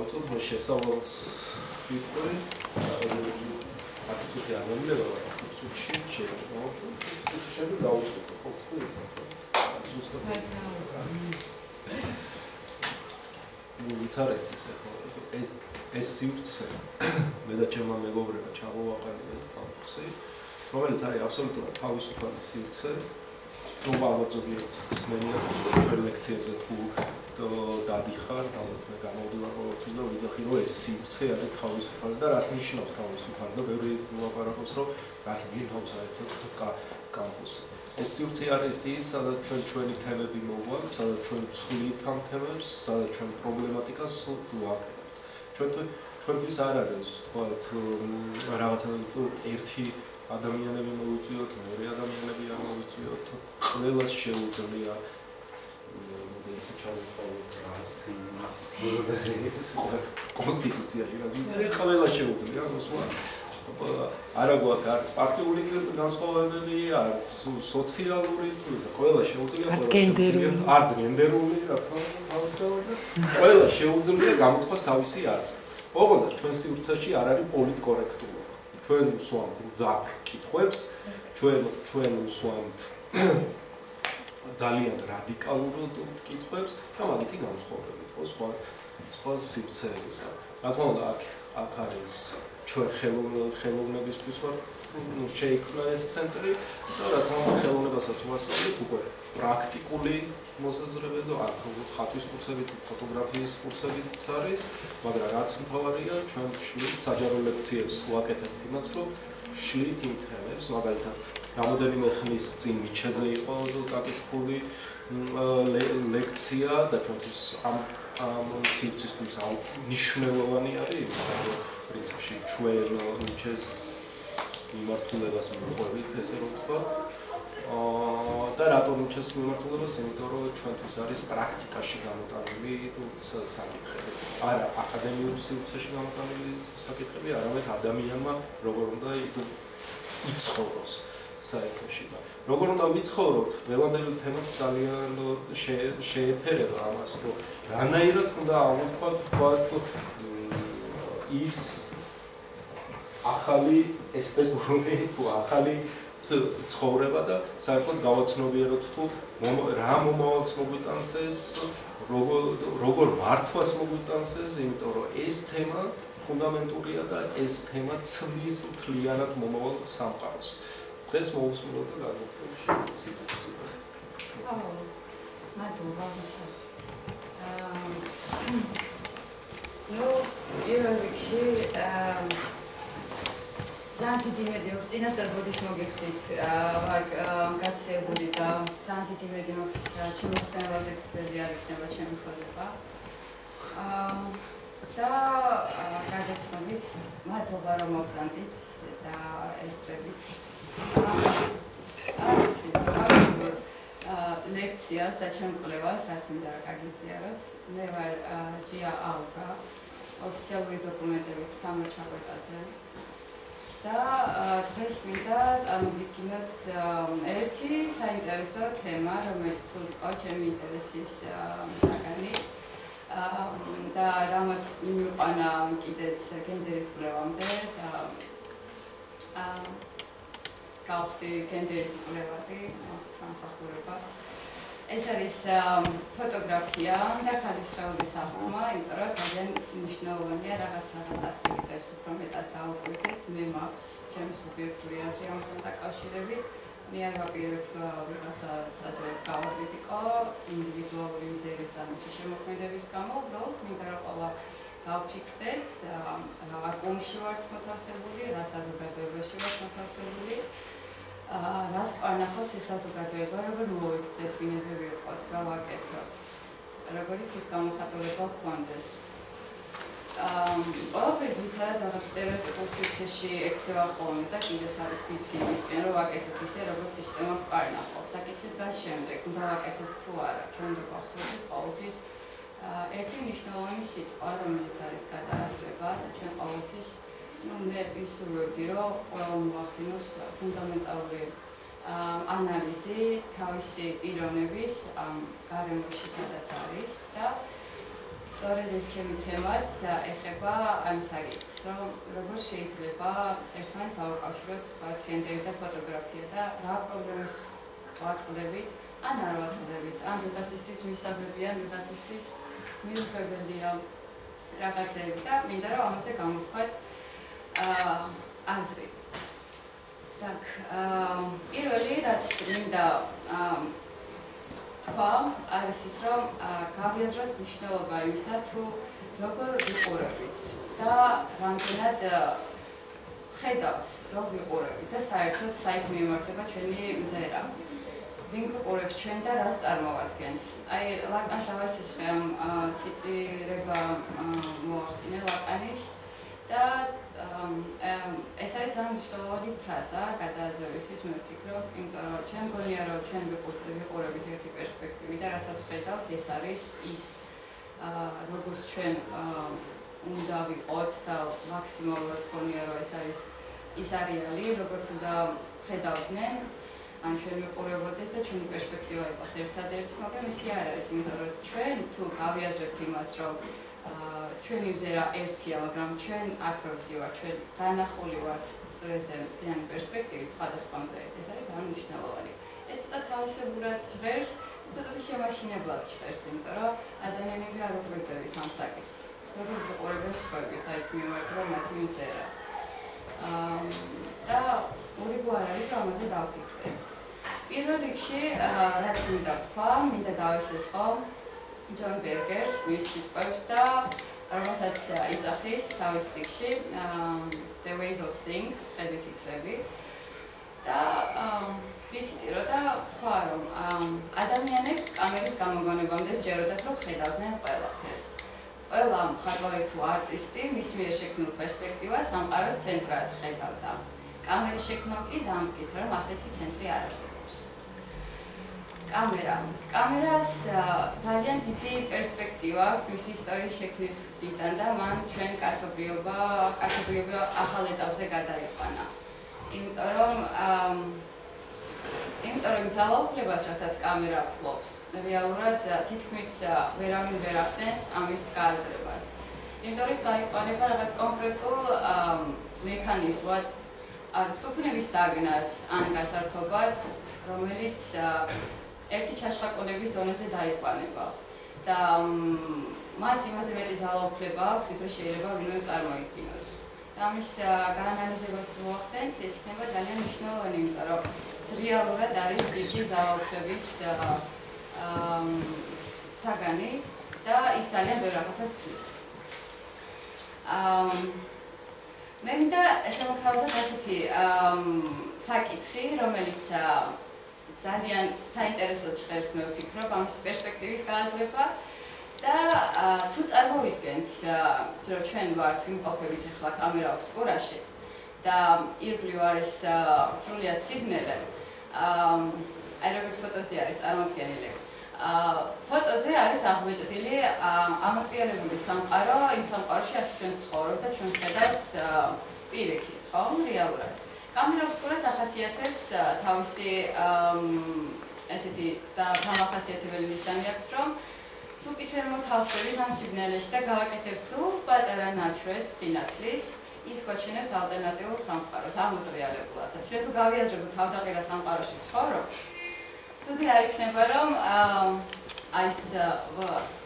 დავიწყოთ, მე შესავალს ვიტყვი. ათი წუთი არ მომილება, წუთში შეიძლება. შეიძლება დავიწყოთ, ხო, ზუსტად. ვიცარეთ ესე ხო, ეს სივრცე მე და ჩემმა მეგობრებმა ჩამოვაყენეთ კამპუსი, რომელიც არის აბსოლუტურად თავისუფალი სივრცე. თუ ალბათ ზოგიერთს ხსნენია ჩვენ ლექციებზე თუ დადიხარ, ალბათ მე გამოვდივარ ყოველთვის და ვიძახი რომ ეს სივრცე არის თავისუფალი და რას ნიშნავს თავისუფალი და ბევრი ლაპარაკობს რომ რას ნიშნავს საერთოდ კამპუსი. ეს სივრცე არის ის, სადაც ჩვენ ჩვენი თემები მოვაქვს, სადაც ჩვენ ვცვლით ამ თემებს, სადაც ჩვენ პრობლემატიკას ვაკეთებთ. ჩვენთვის არ არის თქვათ რაღაცა ერთი ადამიანები მოვიწვიოთ, მეორე ადამიანები არ მოვიწვიოთ, ყველას შეუძლია ისე ჩავიყოლოთ რასიზმი კონსტიტუციაში გაზრდა ყველას შეუძლია მოსვლა არა გვაქვს პარტიული განსხვავებები, არც სოციალური, ყველა შეუძლია არც გენდერული, რა თქმა უნდა, თავისთავად ყველა შეუძლია გამოთქვას თავისი აზრი. ოღონდ ჩვენ სივრცეში არ არის პოლიტკორექტულობა. ჩვენ ვსვამთ მძაფრ კითხვებს, ჩვენ ვსვამთ ძალიან რადიკალურ კითხვებს და მაგითი განსხვავებით ხო სხვა სივრცეებისგან. რა თქმა უნდა, აქ არის ჩვენ ხელოვნებისთვის ვართ შეიქმნა ეს ცენტრი და რა თქმა უნდა ხელოვნებასაც ვასწავლეთ უკვე პრაქტიკული მოსაზრებები და ხატვის კურსებით, ფოტოგრაფიის კურსებიც არის, მაგრამ რაც მთავარია ჩვენ ვშლით საჯარო ლექციებს ვაკეთებთ იმას, რომ ვშლით იმ თემებს, მაგალითად რამოდენიმე ხნის წინ მიჩეზე იყო წაკითხული ლექცია და ჩვენთვის ამ სივრცისთვის მნიშვნელოვანი არის, პრინციპში ჩვენ მიჩეს მიმართულებას მივყვებით, ესე რომ ვთქვათ. და რატომ მიჩეს მიმართულებას? იმიტომ რომ ჩვენთვის არის პრაქტიკაში გამოტანილი საკითხები. არა აკადემიურ სივრცეში გამოტანილი საკითხები, არამედ ადამიანმა როგორ უნდა იცხოვროს საერთოში და როგორ უნდა ვიცხოვროთ, დღევანდელი თემაც ძალიან შეეფერება ამას, რომ რანაირად უნდა ავუქვათ ის ახალი ესთეტიკური თუ ახალი ცხოვრება და საერთოდ გავაცნობიეროთ თუ რა მომავალს მოგვიტანს ეს, როგორ მართვას მოგვიტანს ეს, იმიტომ რომ ეს თემა ფუნდამენტურია და ეს თემა ცვლის მთლიანად მომავალ სამყაროს. დღეს მოვუსმინოთ და გადავხსნით სიტყვაზე. მადლობა ვისაც. პირველ რიგში ძალიან დიდი იმედი მაქვს, წინასწარ ბოდის მოგიხდით, ვარ გაცილებული და ძალიან დიდი იმედი მაქვს, ჩემი ხსენებაზე გრძელი არ იქნება ჩემი ხელობა. და გადაცნობით, მადლობა რომ მოგწანდით და ესწრებით. ლექციას და ჩემკვლევას, რაც მინდა რა გაგიზიაროთ. მე ვარ ჯია ალგა, ოფიციალური დოკუმენტებით თამარ-ჩაყვეტაძე. და დღეს მინდა წარმოგიდგინოთ ერთი საინტერესო თემა, რომელიც იყო ჩემი ინტერესის საგანი და რამაც მიყვანა კიდეც გენდერის კვლევამდე და გავხდი გენდერის კვლევარი სამსახურება. ეს არის ფოტოგრაფია და ქალის სხეულის აღქმა, იმიტომ რომ ძალიან მნიშვნელოვანია რაღაც ასპექტებს უფრო მეტად დაუკვირდით. მე მაქვს ჩემი სუბიექტური აზრი ამასთან დაკავშირებით. მე არ ვაპირებ ვიღაცა საჯაროდ გავაკრიტიკო ინდივიდუალური მზერის ამისი შემოქმედების გამო, უბრალოდ მინდა რომ ყველა დავფიქრდეთ, რა ვაკუუმში ვართ მოთავსებული, რა საზოგადოებაში ვართ მოთავსებული. რას ყარნახავს ეს საზოგადოება, როგორ მოვიქცეთ, ვინები ვიყოთ, რა ვაკეთოთ, როგორი თვითგამოხატულება გვქონდეს. ყველაფერი ძირითადად რაღაც სტერეოტიპულ სივრცეში ექცევა ხოლმე და კიდეც არის ფიცკი იმისკენ, რომ ვაკეთოთ ისე, როგორც სისტემა გვყარნახავს. საკითხი დგას შემდეგ, უნდა ვაკეთოთ თუ არა. ჩვენ და გვახსოვდეს ყოველთვის ერთი მნიშვნელოვანი სიტყვა, რომელიც არის გადააზრება და ჩვენ ყოველთვის მე ვისურვებდი, რომ ყველა მოახდინოს ფუნდამენტალური ანალიზი თავისი პიროვნების გარემოში, სადაც არის და სწორედ ეს ჩემი თემაც ეხება ამ საკითხს, რომ როგორ შეიძლება ერთმანეთს დავაკავშიროთ პაციენტები და ფოტოგრაფია და რა პრობლემებს ვაწყდებით, ან არ ვაწყდებით, ან ვიღაცისთვის მისაღებია, ვიღაცისთვის მიუღებელია რაღაცები და მინდა რომ ამაზე გამოვთქვათ აზრი. Так, პირველი რაც მინდა თქვა, არის ის, რომ გავიაზროთ მნიშვნელობა იმისა, თუ როგორ ვიყურებით და რამდენად ხედავს, რომ ვიყურებით და საერთოდ საით მიმართება ჩვენი მზერა. ვინ გვიყურებს ჩვენ და რას წარმოვადგენს. აი, ლაკანს დავასისხე ამ ციტირება მოახდინე ლაკანის და ეს არის ძალიან მნიშვნელოვანი ფრაზა გადააზრებისთვის მე ვფიქრობ, იმიტომ რომ ჩვენ გონია რომ ჩვენ ვიყურებით ერთი პერსპექტივით და რასაც ვხედავთ, ეს არის ის როგორც ჩვენ უნდა ვიყოთ და მაქსიმალურად გონია რომ ეს არის ის არეალი, როგორც უნდა ხედავდნენ ან ჩვენ ვიყურებოდეთ და ჩვენი პერსპექტივა იყოს ერთადერთი, მაგრამ ისე არ არის, იმიტომ რომ ჩვენ თუ გავიაზრებთ იმას, რომ ჩვენი მზერა ერთია, მაგრამ ჩვენ აქ რო ვზივართ, ჩვენ დანახული ვართ წრეზე მთლიანი პერსპექტივით სხვადასხვა მზერით, ეს არის ძალიან მნიშვნელოვანი. ეს ცოტა თავისებურად ჟღერს, ცოტა შემაშინებლად ჟღერს, იმიტომ რომ ადამიანები არ უყვირდებით ამ საკითხს. როგორ ვიყურებენ სხვები, საით მიმართება მათი მზერა. და ურიგო არ არის, რომ ამაზე დავფიქრდეთ. პირველ რიგში, რაც მინდა ვთქვა, მინდა დავესესხო ჯონ ბერგერს, მის სიტყვებს და რომელსაც იწახის თავის წიგნში The Ways of Seeing, ხედვითი გზები. და ვიციტირო და თქვა, რომ ადამიანებს კამერის გამოგონებამდე სჯეროდათ, რომ ხედავდნენ ყველაფერს. ყველა მხატვარი თუ არტისტი მის მიერ შექმნილ პერსპექტივას სამყაროს ცენტრად ხედავდა. კამერის შექმნამ კი დამტკიცა, რომ ასეთი ცენტრი არ არსებობს. კამერას ძალიან დიდი პერსპექტივა აქვს მის ისტორიის შექმნის გზიდან და მან ჩვენ კაცობრიობა ახალ ეტაპზე გადაიყვანა. იმიტომ რომ ძალაუფლებას, რასაც კამერა ფლობს, რეალურად თითქმის ვერავინ ვერ ახდენს ამის გააზრებას. იმიტომ რომ გაიყვანება რაღაც კონკრეტულ მექანიზმად, არის ფუფუნების საგნად ან გასართობად, რომელიც ერთი ჩაშხაკუნების დონეზე დაიყვანება. და მას იმაზე მეტი ძალაუფლება აქვს, ვიდრე შეიძლება ვინმე წარმოიდგინოს. და ამის გაანალიზებას თუ მოახდენთ, ეს იქნება ძალიან მნიშვნელოვანი, იმიტომ რომ რეალურად არის დიდი ძალაუფლების საგანი და ის ძალიან ბევრ რაღაცას ცვლის. მე მინდა შემოგთავაზოთ ასეთი საკითხი, რომელიც ძალიან საინტერესოდ ჟღერს, მე ვფიქრობ, ამის პერსპექტივის გააზრება და თუ წარმოვიდგენთ, რომ ჩვენ ვართ ვიმყოფებით ახლა კამერა ობსკურაში და ირგვლივ არის სრულიად სიგნალე, აი როგორც ფოტოზე არის წარმოდგენილი. ფოტოზე არის აღბეჭდილი ამოწიარებული სამყარო, იმ სამყაროში ასე ჩვენ ცხოვრობთ და ჩვენ ხედავთ პირიქით, ხო, რეალურად. კამერა ობსკურას ახასიათებს თავისი ესეთი დამახასიათებელი ნიშანი აქვს, რომ თუ კი ჩვენ მოთავსდებით ამ სიგნალებში და გავაკეთებთ სულ პატარა ნაჩვენს სინათლის, ის გვაჩვენებს ალტერნატიულ სამყაროს ამოწიარებულად. ჩვენ თუ გავიაზრებთ თავდაყირა სამყაროში ვცხოვრობთ, ცუდი არ იქნება, რომ ეს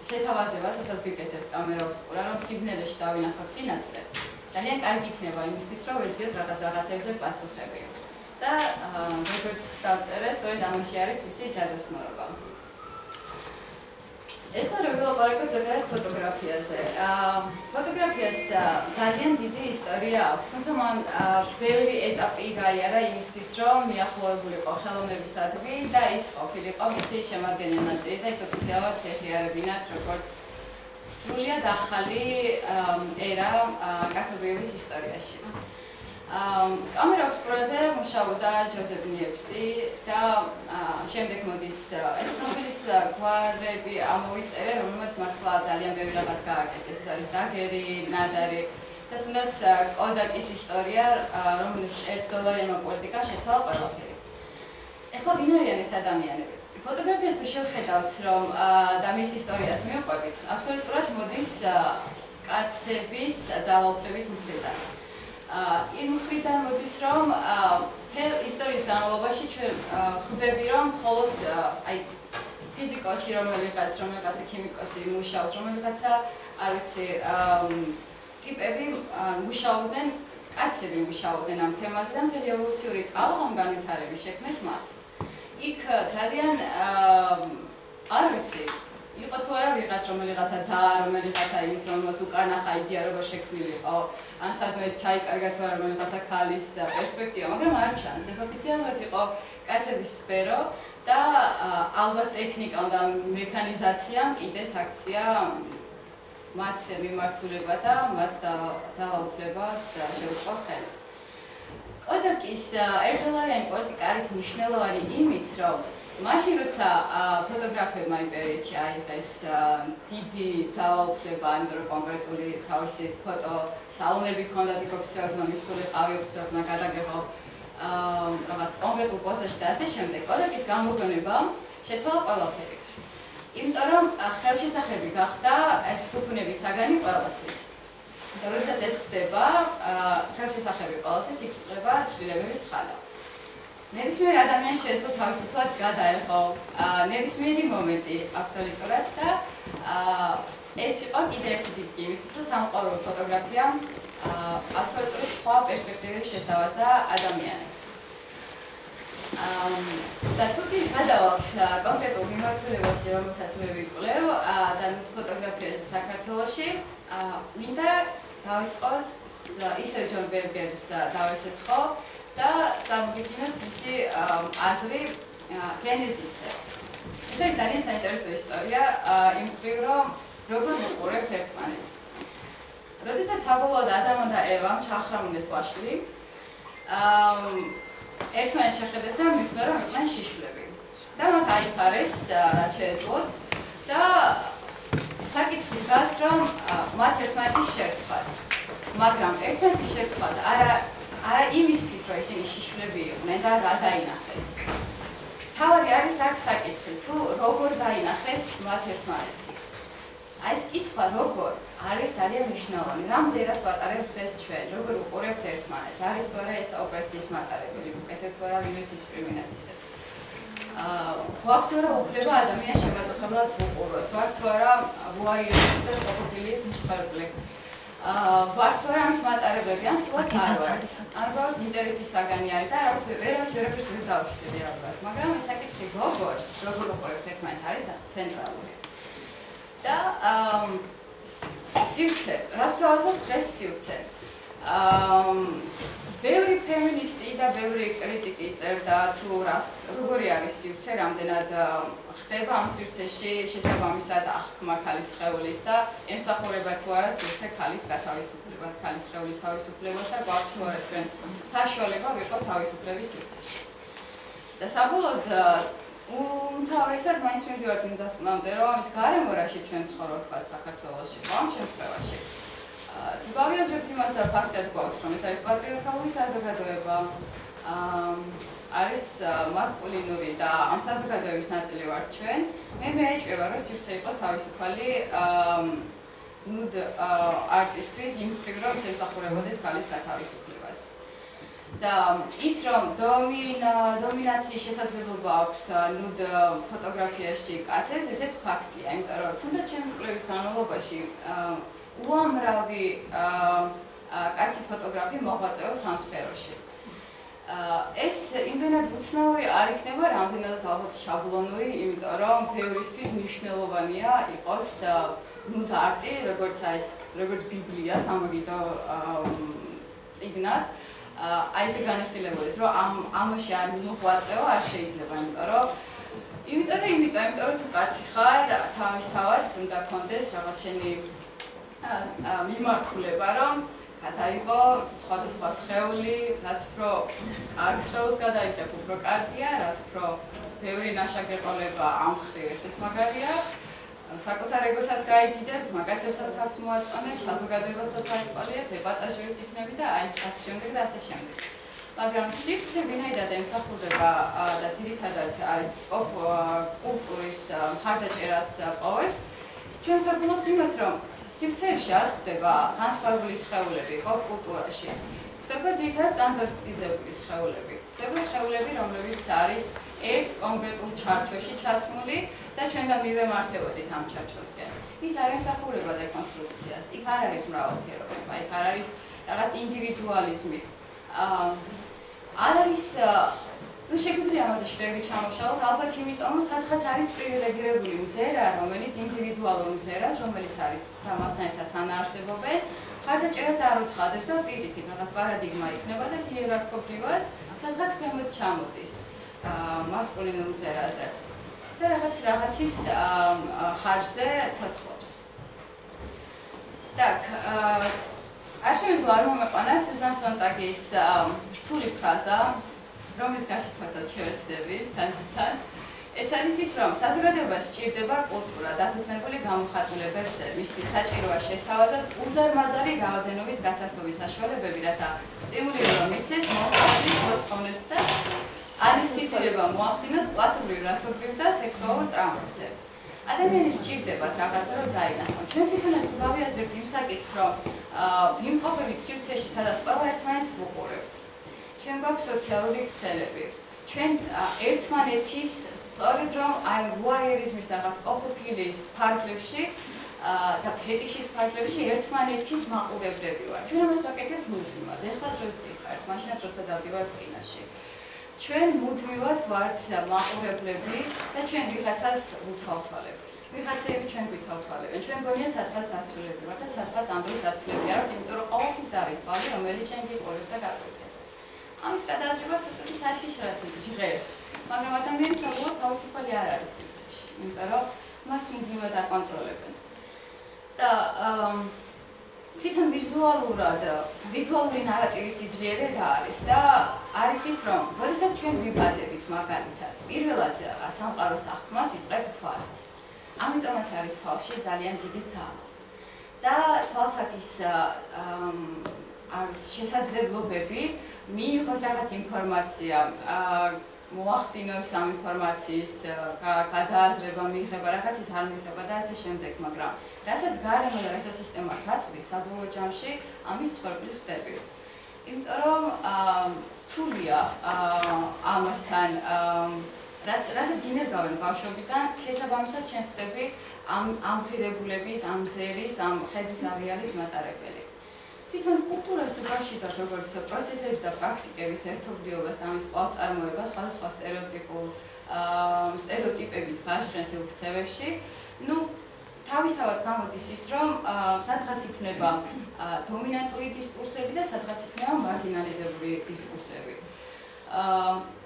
შეთავაზება, რასაც გვიკეთებს კამერა ობსკურა, რომ სიგნალებში დავინახოთ სინათლე, ძალიან კარგი იქნება იმისთვის, რომ ვეძიოთ რაღაცებზე პასუხები. და როგორც დავწერე, სწორედ ამაში არის მისი ჯადოსნურობა. ეხლა რომ ვილაპარაკოთ ზოგადად ფოტოგრაფიაზე. ფოტოგრაფიას ძალიან დიდი ისტორია აქვს, თუმცა მან ბევრი ეტაპი გაიარა იმისთვის, რომ მიახლოებულიყო ხელოვნებისადმი და ის ყოფილიყო მისი შემადგენელი ნაწილი და ის ოფიციალურად ეხიარებინათ როგორც სრულიად ახალი ერა კაცობრიობის ისტორიაში. კამერა ობსკურაზე მუშაობდა ჯოზეფ ნიეპსი და შემდეგ მოდის ცნობილის გვარები ამოვიწერე, რომელმაც მართლა ძალიან ბევრი რაღაც გააკეთეს. ეს არის დაგერი, ნადარი და თუნდაც კოდაკის ისტორია, რომელიც $1 პოლიტიკა შეცვალა ყველაფერი. ეხლა ვინ არიან ეს ადამიანები? ფოტოგრაფიას თუ შევხედავთ, რომ და მის ისტორიას მივყვებით, აბსოლუტურად მოდის კაცების ძალაუფლების მხრიდან. იმ მხრიდან მოდის, რომ მთელ ისტორიის განმავლობაში ჩვენ ხვდები, რომ მხოლოდ ფიზიკოსი, რომელიღაცა ქიმიკოსი მუშაობს, რომელიღაცა, არ ვიცი, ტიპები მუშაობდნენ, კაცები მუშაობდნენ ამ თემაზე და მთელი ევოლუციური ტალღამ განვითარების შექმნეს მათ. იქ ძალიან არ ვიცი, იყო თუ არა ვიღაც რომელიღაცა და რომელიღაცა იმის რომელსაც უკანახა იდეა როგორ შექმნილიყო, ან სადმე ჩაიკარგა თუ არა რომელიღაცა ქალის პერსპექტივა, მაგრამ არ ჩანს. ეს ოფიციალურად იყო კაცების სფერო და ალბათ ტექნიკამ და მექანიზაციამ კიდეც აქცია მათ მიმართულება და მათ ძალაუფლებას შეუწყო ხელი. კოდაკის ერთდროულიანი პოლიტიკა არის მნიშვნელოვანი იმით, რომ მაშინ როცა ფოტოგრაფებმა იმ პერიოდში აიღეს დიდი ძალაუფლება, იმიტომ რომ კონკრეტული თავისი ფოტო სალონები ჰქონდათ, იქ ოფიციალურად მისულიყავი, ოფიციალურად გადაგეღო რაღაც კონკრეტულ პოზაში და ასე შემდეგ. კოდაკის გამოგონებამ შეცვალა ყველაფერი. იმიტომ რომ ხელშესახები გახდა ეს ფუფუნების საგანი ყველასთვის. და როდესაც ეს ხდება, ხელშესახები ყველასთვის იქ იწყება ცვლილებების ხანა. ნებისმიერ ადამიანს შეეძლო თავისუფლად გადაეღო ნებისმიერი მომენტი აბსოლუტურად და ეს იყო კიდევ ერთი დისკი იმისთვის, რომ სამყარო ფოტოგრაფიამ აბსოლუტურად სხვა პერსპექტივების შესთავაზა ადამიანებს. და თუ კი გადავალთ კონკრეტულ მიმართულებაში, რომელსაც მე ვიკვლევ და ფოტოგრაფიაზე საქართველოში, მინდა დავიწყოთ ისევ ჯონ ბერგერის დავესესხო და წარმოგიდგინოთ მისი აზრი გენეზისზე. ეს არის ძალიან საინტერესო ისტორია იმ მხრივ, რომ როგორ ვუყურებთ ერთმანეთს. როდესაც საბოლოოდ ადამმა და ევამ ჩახრამუნეს ვაშლი, ერთმანეთს შეხედეს და მიხვდა, რომ იყვნენ შიშვლები. და მათ აიფარეს რაც შეეძლოთ და საკითხი დგას, რომ მათ ერთმანეთის შერცხვათ. მაგრამ ერთმანეთის შერცხვათ არა იმისთვის, რომ ისინი შიშვლები იყვნენ და რა დაინახეს. თავი არის აქ საკითხი, თუ როგორ დაინახეს მათ ერთმანეთი. აი ეს კითხვა როგორ არის ძალიან მნიშვნელოვანი. რამზე რას ვატარებთ დღეს ჩვენ, როგორ უყურებთ ერთმანეთს, არის თუ არა ეს ოპრესიის მატარებელი, უკეთებთ თუ არა ვინმეს დისკრიმინაციას. გვაქვს თუ არა უფლება ადამიანს შემაწუხებლად ვუყუროთ, ვართ თუ არა ვუაიოების და ყოფილის მსხვერპლი. ვართ თუ არა ამის მატარებლები, ან სულაც არ ვართ. ალბათ ინტერესის საგანი არის და ვერავის ვერ დავშვიდი ალბათ, მაგრამ ეს საკითხი როგორ უყურებთ ერთმანეთს არის ცენტრალური. და სივრცე, რას თავაზობთ დღეს სივრცე. ბევრი ფემინისტი და ბევრი კრიტიკი წერდა თუ როგორი არის სივრცე, რამდენად ხდება ამ სივრცეში შესაბამისად აღქმა ქალის სხეულის და ემსახურება თუ არა სივრცე ქალის გათავისუფლებას, ქალის სხეულის თავისუფლებას და გვაქვს თუ არა ჩვენ საშუალება ვიყოთ თავისუფლების სივრცეში. და საბოლოოდ უმთავრესად მაინც მივდივართ იმ დასკვნამდე, რომ ის გარემო რაში ჩვენ ცხოვრობთ თქვა საქართველოში, ამ შემთხვევაში. თუ გავიაზრებთ იმას და ფაქტად გვაქვს, რომ ეს არის პატრიარქალური საზოგადოება, არის მასკულინური და ამ საზოგადოების ნაწილი ვართ ჩვენ, მე მეეჭვება, რომ სივრცე იყოს თავისუფალი ნუდ არტისტვის იმ მხრივ, რომ ის ემსახურებოდეს ქალის გათავისუფლებას. და ის რომ დომინაციის შესაძლებლობა აქვს ნუდ ფოტოგრაფიაში კაცებს, ესეც ფაქტია, იმიტომ რომ თუნდაც ჩემი კვლევის განმავლობაში უამრავი კაცი ფოტოგრაფი მოღვაწეობს ამ სფეროში. ეს იმდენად უცნაური არ იქნება, რამდენადაც ალბათ შაბლონური, იმიტომ რომ ბევრისთვის მნიშვნელოვანია იყოს ნუდ არტი, როგორც ბიბლია, სამაგიდო წიგნად. აი ესე განიხილებოდეს, რომ ამაში არ მოღვაწეო არ შეიძლება, იმიტომ რომ თუ კაცი ხარ, თავისთავად უნდა გქონდეს რაღაც შენი მიმართულება, რომ გადაიღო სხვადასხვა სხეული, რაც უფრო კარგ სხეულს გადაიღებ, უფრო კარგია, რაც უფრო ბევრი ნაშაგეყოლება ამ მხრივ ესეც მაგარია. საკუთარ ეგოსაც გაიდიდებს, მაგაცებსაც თავს მოაწონებს, საზოგადოებასაც აიყვალიებ, ეპატაჟერის იქნები და აი ასე შემდეგ და ასე შემდეგ. მაგრამ სივრცე ვინაიდან ემსახურება და ძირითადად არის პოპ კულტურის მხარდაჭერას პოვებს, ჩვენ ვხედავთ იმას, რომ სივრცეებში არ ხდება განსხვავებული სხეულები პოპ კულტურაში. ხდება ძირითადად სტანდარტიზებული სხეულები. ხდება სხეულები, რომლებიც არის ერთ კონკრეტულ ჩარჩოში ჩასმული და ჩვენ და მივემართებოდით ამ ჩარჩოსკენ. ის არ ემსახურება დეკონსტრუქციას. იქ არ არის მრავალფეროვნება, იქ არ არის რაღაც ინდივიდუალიზმი. არ არის შეგვიძლია ამაზე შრევი ჩამოვშალოთ, ალბათ იმიტომ, სადღაც არის პრივილეგირებული მზერა, რომელიც ინდივიდუალურ მზერას, რომელიც არის და მასთან ერთად თანაარსებობენ, მხარდაჭერას არ უცხადებს და პირიქით რაღაც პარადიგმა იქნება და იერარქიულად სადღაც ქვემოთ ჩამოდის მასკულინურ მზერაზე და რაღაცის ხარჯზე ცოცხლობს. Так, არ შემიძლია არ მომეყვანა სუზან სონტაგის რთული ფრაზა, რომლის გაშიფრვასაც შევეცდები თან. ეს არის ის, რომ საზოგადოებას სჭირდება კულტურა დაფუძნებული გამოხატულებებს, მისთვის საჭიროა შესთავაზოს უზარმაზარი რაოდენობის გასართობის საშუალებები, რათა სტიმულირება მისცეს მოხდენის მოთხოვნებს და ანესთეზირება მოახდინოს კლასობრივ, რასობრივ და სექსუალურ ტრავმებზე. ადამიანებს სჭირდებათ რაღაცა რომ დაინახონ. ჩვენ თვითონაც თუ გავიაზრებთ იმ საკითხს, რომ ვიმყოფებით სივრცეში, სადაც ყველა ერთმანეთს ვუყურებთ. ჩვენ გვაქვს სოციალური ქსელები. ჩვენ ერთმანეთის სწორედ რომ აი ვუაიერიზმის რაღაც ყოფილის ფარგლებში და ფეტიშის ფარგლებში ერთმანეთის მაყურებლები ვართ. ჩვენ ამას ვაკეთებთ მუდმივად. ეხლაც რო სიხართ, მაშინაც როცა დავდივართ კინოში. ჩვენ მუდმივად ვართ მაყურებლები და ჩვენ ვიღაცას უთვალთვალებთ. ვიღაცები ჩვენ გვითვალთვალებენ. ჩვენ გონიათ სადღაც დაცულები ვართ და სადღაც ამ დროს დაცულები არ ვართ, იმიტომ რომ ყოველთვის არის თვალი, რომელიც ჩვენ გიყურებს და გაწევთ. ამის გადააზრება ცოტა საშიშრად ჟღერს, მაგრამ ადამიანის ალბათ თავისუფალი არ არის სივრცეში, იმიტომ რომ მას მუდმივად აკონტროლებენ. და თვითონ ვიზუალური ნარატივის სიძლიერე და არის და არის ის, რომ როდესაც ჩვენ ვიბადებით მაგალითად, პირველად სამყაროს აღქმას ვისწრებთ თვალით. ამიტომაც არის თვალში ძალიან დიდი ძალა. და თვალსაკის შესაძლებლობები მიიღოს რაღაც ინფორმაცია, მოახდინოს ამ ინფორმაციის გადააზრება, მიღება, რაღაცის არ მიღება და ასე შემდეგ, მაგრამ რასაც გარემო და რასაც სისტემა გაწვდის, საბოლოო ჯამში ამის მსხვერპლი ხდები. იმიტომ რომ რთულია ამასთან, რასაც გინერგავენ ბავშვობიდან, შესაბამისად შენ ხდები ამ ღირებულების, ამ მზერის, ამ ხედვის არეალის მატარებელი. თვითონ კულტურას თუ გავშიდავთ როგორც პროცესების და პრაქტიკების ერთობლიობას და ამის კვალწარმოებას სხვადასხვა სტერეოტიპებით გაშენებულ ქცევებში, თავისთავად გამოდის ის, რომ სადღაც იქნება დომინანტური დისკურსები და სადღაც იქნება მარგინალიზებული დისკურსები.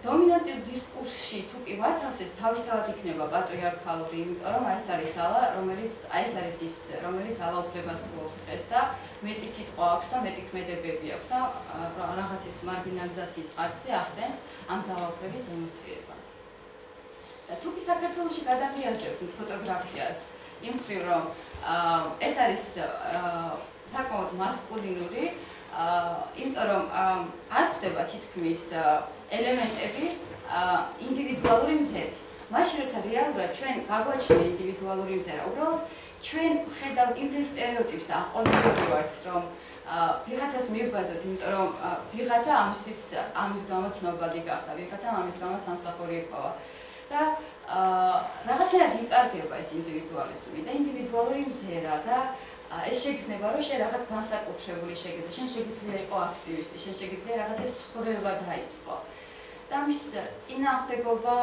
დომინანტურ დისკურსში თუ კი ვათავსეს, თავისთავად იქნება პატრიარქალური, იმიტომ რომ ეს არის ძალა, რომელიც ძალაუფლებას ფლობს დღეს და მეტი სიტყვა აქვს და მეტი ქმედებები აქვს და რაღაცის მარგინალიზაციის ხარჯზე ახდენს ამ ძალაუფლების დემონსტრირებას. და თუ კი საქართველოში გადავიაზრებთ ფოტოგრაფიას, იმ მხრივ რომ ეს არის საკმაოდ მასკულინური, იმიტომ რომ არ ხდება თითქმის ელემენტები ინდივიდუალური მზერის. მაშინ როცა რეალურად ჩვენ გაგვაჩნია ინდივიდუალური მზერა, უბრალოდ ჩვენ ვხედავთ იმ სტერეოტიპს და აყოლებები ვართ, რომ ვიღაცას მივბაძოთ, იმიტომ რომ ვიღაცა ამის გამო ცნობადი გახდა, ვიღაცამ ამის გამო სამსახური იპოვა. და რაღაცნაირად იკარგება ეს ინდივიდუალიზმი და ინდივიდუალური მზერა და ეს შეგრძნება, რომ შენ რაღაც განსაკუთრებული შეგიძლია, შენ შეგიძლია იყო აქტივისტი, შენ შეგიძლია რაღაცის ცხოვრება დაიწყო. და ამის წინააღმდეგობა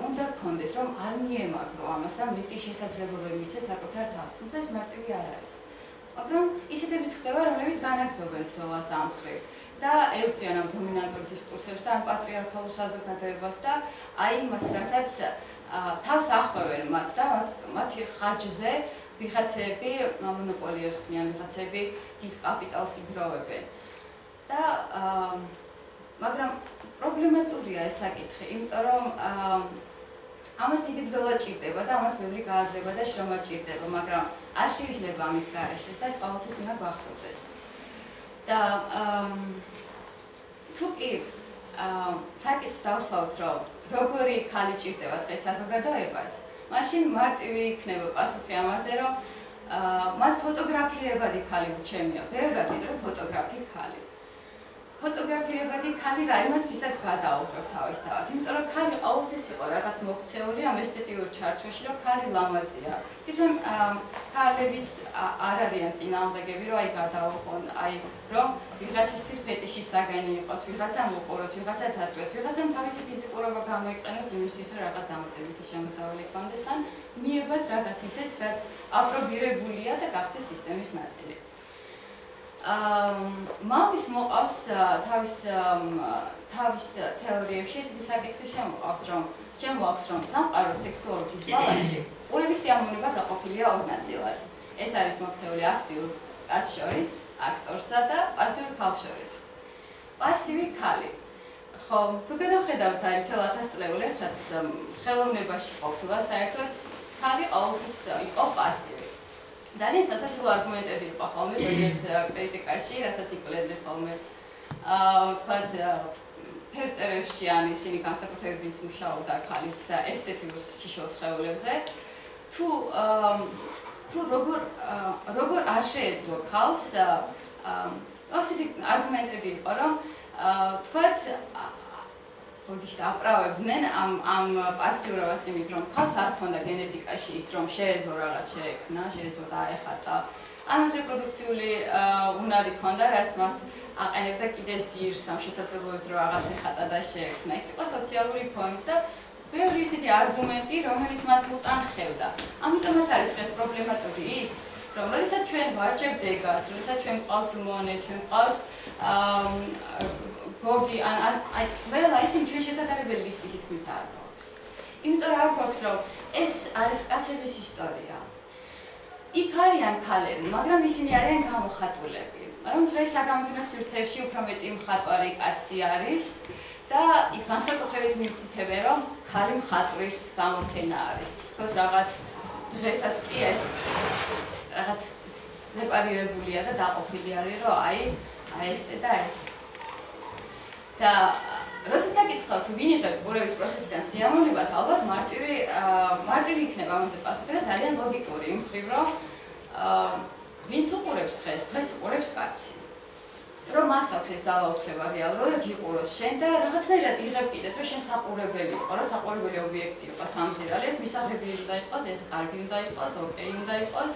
უნდა გქონდეს, რომ არ მიემაგრო ამას და მეტი შესაძლებლობები მისცეს საკუთარ თავს, თუმცა ეს მარტივი არ არის. მაგრამ ისეთებიც ხდება, რომლებიც განაგრძობენ ბრძოლას ამ მხრივ და ელოციან ამ დომინანტურ დისკურსებს და ამ პატრიარქალურ საზოგადოებას და აი იმას, რასაც თავს ახვევენ მათ და მათი ხარჯზე ვიღაცები მონოპოლიებს ქმნიან, ვიღაცები დიდ კაპიტალს იგროვებენ. და მაგრამ პრობლემატურია ეს საკითხი, იმიტომ რომ ამას დიდი ბრძოლა ჭირდება და ამას ბევრი გააზრება და შრომა ჭირდება, მაგრამ არ შეიძლება ამის გარეშე და ეს ყოველთვის უნდა გვახსოვდეს. და თუ კი საკითხს დავსვავთ, რომ როგორი ქალი ჭირდება დღეს საზოგადოებას, მაშინ მარტივი იქნება პასუხი ამაზე, რომ მას ფოტოგრაფირებადი ქალი უჩემია. ბევრად ვიდრე ფოტოგრაფი ქალი. ფოტოგრაფირებადი ქალი რა იმას ვისაც გადაუღებ თავისთავად. იმიტომ რომ ქალი ყოველთვის იყო რაღაც მოქცეული ამ ესთეტიურ ჩარჩოში, რომ ქალი ლამაზია. თვითონ ქალებიც არ არიან წინააღმდეგები, რომ აი გადაუღონ, აი რომ ვიღაცისთვის ფეტიშის საგანი იყოს, ვიღაცა მოყუროს, ვიღაცა დატვეს, ვიღაცამ თავისი ფიზიკურობა გამოიყენოს იმისთვის, რომ რაღაც დამატებითი შემოსავალი ჰქონდეს, ან მიებას რაღაც ისეც, რაც აპრობირებულია და გახდეს სისტემის ნაწილი. მამის მოყავს თავის თეორიებში ესეთი საკითხი შემოყავს, რომ სამყაროს სექსუალობის ბალანსში ყურების სიამოვნება გაყოფილია ორ ნაწილად. ეს არის მოქცეული აქტიურ კაცს შორის, აქტორსა და პასიურ ქალს შორის. პასივი ქალი. ხო, თუ გადავხედავთ აი მთელ 1000 წლეულებს, რაც ხელოვნებაში ყოფილა, საერთოდ ქალი ყოველთვის იყო პასივი. ძალიან სასაცილო არგუმენტები იყო ხოლმე ზოგიერთ კრიტიკაში, რასაც იკვლევდნენ ხოლმე. თქვათ ფერწერებში ან ისინი განსაკუთრებით მუშაობდა ქალის ესთეტიურ შიშულ სხეულებზე. თუ როგორ არ შეეძლო ქალს ასეთი არგუმენტები იყო, რომ თქვათ აპრავებდნენ ამ პასიურობას იმით, რომ ქალს არ ჰქონდა გენეტიკაში ის, რომ შეეძლო რაღაც შეექმნა, შეეძლო დაეხატა. ან მას რეპროდუქციული უნარი ჰქონდა, რაც მას აყენებდა კიდე ძირს ამ შესაძლებლობებს, რომ რაღაც ეხატა და შეექმნა. იქ იყო სოციალური ფონის და ბევრი ისეთი არგუმენტი, რომელიც მას უტანხევდა. ამიტომაც არის დღეს პრობლემატური ის, რომ როდესაც ჩვენ ვარჯებ დეგას, როდესაც ჩვენ ყავს მონე, ჩვენ ყავს გოგი, აი ყველა ისინი ჩვენ შესაძლებელი ლისტი თითქმის არ გვაქვს. იმიტომ არ გვაქვს, რომ ეს არის კაცების ისტორია. იქ არიან ქალები, მაგრამ ისინი არიან გამოხატულები. რომ დღეს საგამოფენო სივრცეებში უფრო მეტი მხატვარი კაცი არის და იქ განსაკუთრებით მითითებენ, რომ ქალი მხატვრის გამოფენა არის. თითქოს რაღაც დღესაც კი ეს რაღაც სეპარირებულია და დაყოფილი არის, რომ აი ესე და ესე. და როდესაც აკითხავთ, ვინ იღებს ყურების პროცესიდან სიამოვნებას, ალბათ მარტივი იქნება ამაზე პასუხი და ძალიან ლოგიკური იმ მხრივ, რომ ვინც უყურებს დღეს უყურებს კაცი. რომ მას აქვს ეს ძალაუფლება რეალურად გიყუროს შენ და რაღაცნაირად იღებ კიდეს, რომ შენ საყურებელი იყო, რომ საყურებელი ობიექტი იყო სამზირალი, ეს მისაღები უნდა იყოს, ეს კარგი უნდა იყოს, ოკეი უნდა იყოს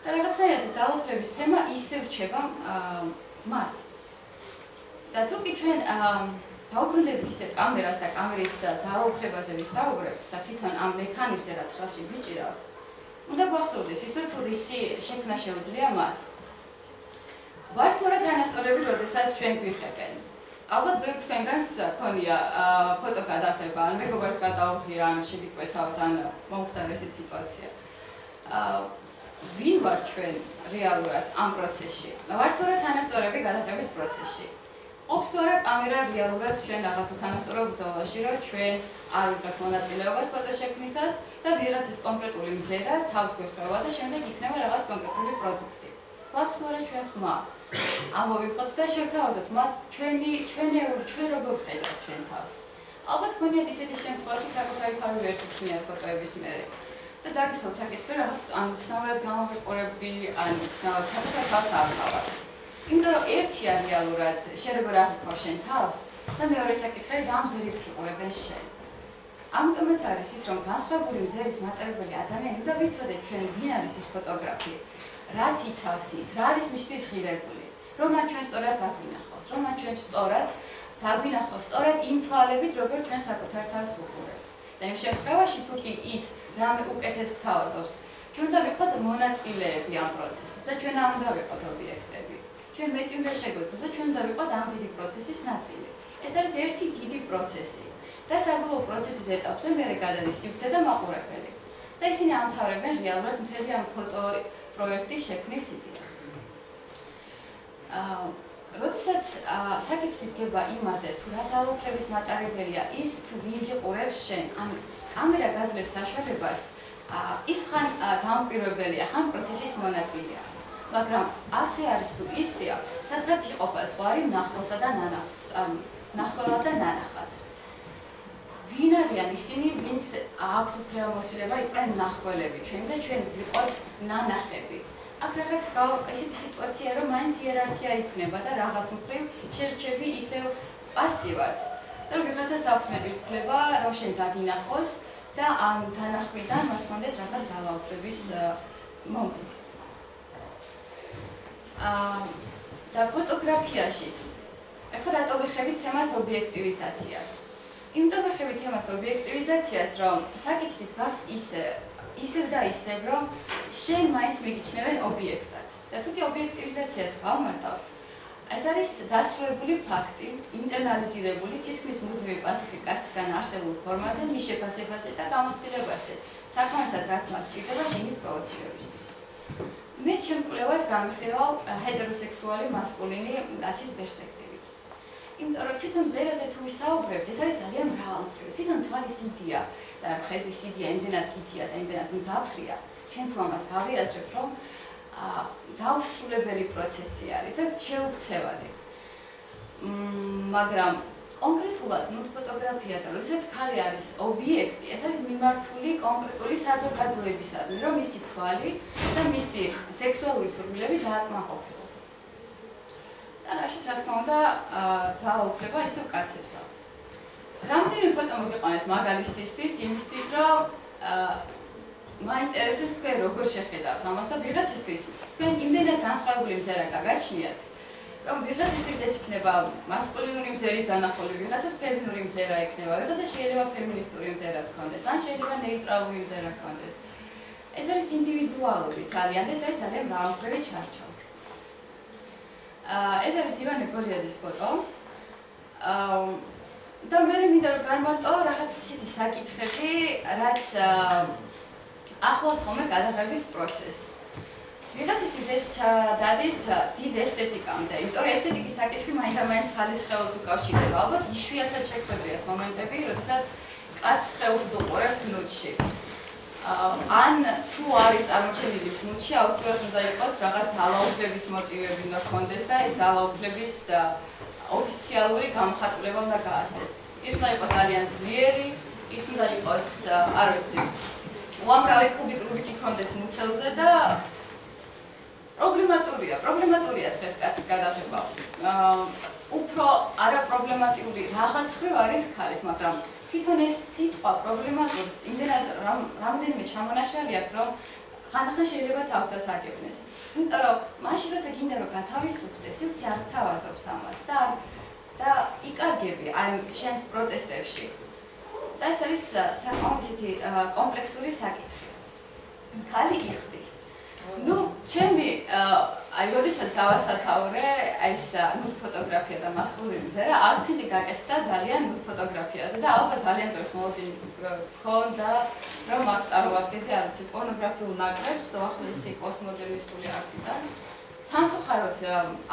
და რაღაცნაირად ეს ძალაუფლების თემა ისე რჩება მათ. და თუ კი ჩვენ დავუბრუნდებით ისე კამერას და კამერის ძალაუფლებაზე ვისაუბრებთ და თვითონ ამ მექანიზმზე რაც ხელში გვიჭირავს, უნდა გვახსოვდეს ის, რომ თუ რისი შექმნა შეუძლია მას. ვართ თუ არა თანასწორები, როდესაც ჩვენ გვიხებენ. ალბათ ბევრ თქვენგანს ქონია ფოტო გადაღება, ან მეგობარს გადაუღია, ან შეგიკვეთავთ, ან მომხდარა ესეთი სიტუაცია. ვინ ვართ ჩვენ რეალურად ამ პროცესში? ვართ თუ არა თანასწორები გადაღების პროცესში? ყოფს თუ არა კამერა რეალურად ჩვენ რაღაც უთანასწორო ბრძოლაში, რომ ჩვენ არ ვიღებთ მონაწილეობას ფოტო შექმნისას და ვიღაცის კონკრეტული მზერა თავს გვეხება და შემდეგ იქნება რაღაც კონკრეტული პროდუქტი. გვაქვს თუ არა ჩვენ ხმა? ამოვიღოთ და შევთავაზოთ მას ჩვენეული, ჩვენ როგორ ხედავთ ჩვენ თავს. ალბათ გქონიათ ისეთი შემთხვევა, თუ საკუთარი თავი ვერ გიხსნიათ ფოტოების მერე. და დაგისვათ საკითხი, რაღაც ან უცნაურად გამოვიყურებდი, ან უცნაურად საკუთარ თავს არ ვთავაზ. იმიტომ რომ ერთია რეალურად შენ როგორ აღიქვა შენ თავს და მეორე საკითხი რამზერით გიყურებენ შენ. ამიტომაც არის ის, რომ განსხვავებული მზერის მატარებელი ადამიანი უნდა ვიცოდეთ ჩვენ ვინ არის ის ფოტოგრაფი, რას იცავს ის, რა არის მისთვის ღირებული, რომ მათ ჩვენ სწორად დაგვინახოს, რომ მათ ჩვენ სწორად დაგვინახოს, სწორად იმ თვალებით, როგორ ჩვენ საკუთარ თავს ვუყურებთ. და იმ შემთხვევაში თუ კი ის რამე უკეთეს გვთავაზობს, ჩვენ უნდა ვიყოთ მონაწილეები ამ პროცესის და ჩვენ არ უნდა ვიყოთ ობიექტები. ჩვენ მეტი უნდა შეგვეძლოს და ჩვენ უნდა ვიყოთ ამ დიდი პროცესის ნაწილი. ეს არის ერთი დიდი პროცესი. და საბოლოო პროცესის ეტაპზე მერე გადადის სივრცე და მაყურებელი. და ისინი ამთავრებენ რეალურად მთელი ამ ფოტო პროექტის შექმნის იდეას. როდესაც საკითხი დგება იმაზე, თუ რა ძალაუფლების მატარებელია ის, თუ ვინ გიყურებს შენ, ან კამერა გაძლევს საშუალებას, ის ხან დამკვირვებელია, ხან პროცესის მონაწილეა. მაგრამ ასე არის თუ ისეა, სადღაც იყოფა ზღვარი ნახველსა და ნანახს, ანუ ნახველად და ნანახად. ვინ არიან ისინი, ვინც აქვთ უფლებამოსილება იყვნენ ნახველები, ჩვენ და ჩვენ ვიყოთ ნანახები. აქ რაღაც ესეთი სიტუაცია, რომ მაინც იერარქია იქნება და რაღაც მხრივ შერჩები ისევ პასივად. და რომ ვიღაცას აქვს მეტი უფლება, რომ შენ დაგინახოს და ამ თანახვიდან მას კონდეს რაღაც ძალაუფლების მომენტი. და ფოტოგრაფიაშიც. ეხლა რატო ვიხევით თემას ობიექტივიზაციას? იმიტომ ვიხევით თემას ობიექტივიზაციას, რომ საკითხი დგას ისევ და ისევ, რომ შენ მაინც მიგიჩნევენ ობიექტად. და თუკი ობიექტივიზაციას გავმართავთ, ეს არის დასრულებული ფაქტი, ინტერნალიზირებული თითქმის მუდმივი პასიფიკაციისგან არსებულ ფორმაზე, მის შეფასებაზე და გამოცდილებაზე, საკმარისად რაც მას სჭირდება შენის პროვოცირებისთვის. მე ჩემ კვლევას გამიხილავ ჰეტეროსექსუალი მასკულინი კაცის პერსპექტივით. იმიტომ რომ თვითონ მზერაზე თუ ვისაუბრებთ, ეს არის ძალიან მრავალმხრივი. თვითონ თვალის იდეა და ხედვის იდეა იმდენად დიდია და იმდენად მძაფრია, ჩვენ თუ ამას გავიაზრებთ, რომ დაუსრულებელი პროცესი არის და შეუქცევადი. მაგრამ კონკრეტულად ნუდ ფოტოგრაფია და როდესაც ქალი არის ობიექტი, ეს არის მიმართული კონკრეტული საზოგადოებისადმი, რომ მისი თვალი და მისი სექსუალური სურვილები დააკმაყოფილოს. და რაშიც რა თქმა უნდა, ძალაუფლება ისევ კაცებს აქვს. რამდენი ფოტო მოგიყვანეთ მაგალითისთვის, იმისთვის, რომ მაინტერესებს თქვენ როგორ შეხედავთ ამას და ვიღაცისთვის თქვენ იმდენად განსხვავებული მზერა გაგაჩნიათ, რომ ვიღაცისთვის ეს იქნება მასკულინური მზერით დანახული, ვიღაცას ფემინური მზერა იქნება, ვიღაცას შეიძლება ფემინისტური მზერაც ჰქონდეს, ან შეიძლება ნეიტრალური მზერა ჰქონდეს. ეს არის ინდივიდუალური ძალიან და ეს არის ძალიან მრავალმხრივი ჩარჩო. ეს არის ივანე გოლიაძის ფოტო. და მე მინდა რომ განმარტო რაღაც ისეთი საკითხები, რაც ახლავს ხოლმე გადაღების პროცესს. ვიღაცისთვის ეს ჩადადის დიდ ესთეტიკამდე, იმიტომ რომ ესთეტიკის საკითხი მაინც ხალის ხეულს უკავშირდება. ალბათ იშვიათად შეგვიძლიათ მომენტები, როდესაც კაცს ხეულს უყურებთ ნუდში. ან თუ არის წარმოჩენილი ნუდში, აუცილებლად უნდა იყოს რაღაც ძალაუფლების მოტივები უნდა ჰქონდეს და ეს ძალაუფლების ოფიციალური გამხატულება უნდა გააჩნდეს. ის უნდა იყოს ძალიან ძლიერი, ის უნდა იყოს, არ ვიცი, უამრავი კუბიკი ჰქონდეს მუცელზე და პრობლემატურია დღეს კაცის გადაღება. უფრო არაპრობლემატიური რაღაც ხრივ არის ქალის, მაგრამ თვითონ ეს სიტყვა პრობლემატურს იმდენად რამდენიმე ჩამონაშალი აქვს, რომ ხანდახან შეიძლება თავსაც აგებნეს. იმიტომ რომ მაშინ როცა გინდა რომ გათავისუფლდე, სივრცე არ გთავაზობს ამას და იკარგები ამ შენს პროტესტებში. და ეს არის საკმაოდ ისეთი კომპლექსური საკითხი. ქალი იხდის. ნუ ჩემი როდესაც დავასათაურე ეს ნუდ ფოტოგრაფია და მასკულინური მზერა, აქცენტი გაკეთდა ძალიან ნუდ ფოტოგრაფიაზე და ალბათ ძალიან ბევრს მოვიდი ქონდა, რომ აქ წარმოადგენდი არ ვიცი პორნოგრაფიულ ნაკრებს, უახლესი პოსტმოდერნისტული არტიდან. სამწუხაროდ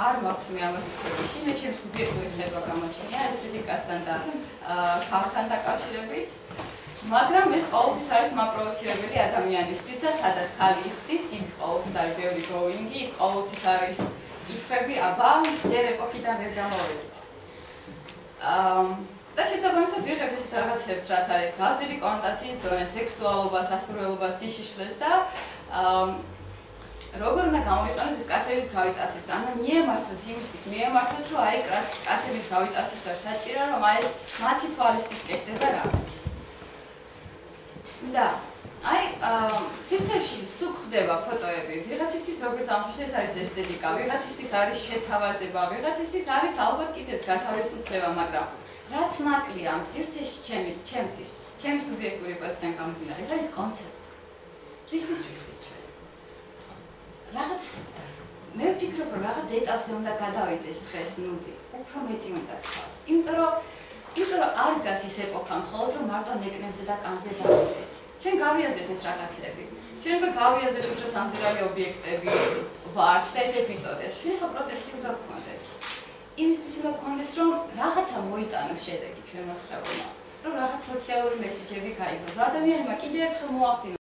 არ მაქვს მე ამაზე პროფეში, მე ჩემს სუბიექტური ხედვა გამოჩნია ესთეტიკასთან და ქალთან დაკავშირებით. მაგრამ ეს ყოველთვის არის მაპროვოცირებელი ადამიანისთვის და სადაც ქალი იხდის, იქ ყოველთვის არის ბევრი გოინგი, იქ ყოველთვის არის კითხვები, აბა, ჯერ ეპოქიდან ვერ გამოვედით. და შესაბამისად ვიღებთ ესეთ რაღაცებს, რაც არის გაზრდილი კონოტაციის დონე, სექსუალობას, ასურველობას, სიშიშვლეს და როგორ უნდა გამოიყენოს ეს კაცების გრავიტაციას, ანუ მიემართოს იმისთვის, რომ აი კაცების გრავიტაციის არ საჭირო, რომ აი ეს მათი თვალისთვის კეთდება რაღაც. და აი სივრცეებში სულ ხდება ფოტოები, ვიღაცისთვის როგორც ამბობთ ეს არის ესთეტიკა, ვიღაცისთვის არის შეთავაზება, ვიღაცისთვის არის ალბათ კიდეც გათავისუფლება, მაგრამ რაც ნაკლია ამ სივრცეში ჩემთვის, ჩემი სუბიექტური პოზიციიდან გამომდინარე, ეს არის კონცეფტი. რისთვის ვიხდით ჩვენ? რაღაც მე ვფიქრობ, რომ რაღაც ეტაპზე უნდა გადავიდეს დღეს ნუდი, უფრო მეტი უნდა თქვას. იმიტომ რომ არ დგას ის ეპოქა მხოლოდ რომ მარტო ნეკნებზე და კანზე დავიდეთ. ჩვენ გავიაზრეთ ეს რაღაცები. ჩვენ გავიაზრეთ ის, რომ სამზირალი ობიექტები ვართ და ესე ვიწოდეს. ჩვენ ხა პროტესტი უნდა გქონდეს. იმისთვის უნდა გქონდეს, რომ რაღაცა მოიტანოს შედეგი ჩვენმა სხეულმა. რომ რაღაც სოციალური მესიჯები გაიგოს. ადამიანმა კიდევ ერთხელ მოახდინოს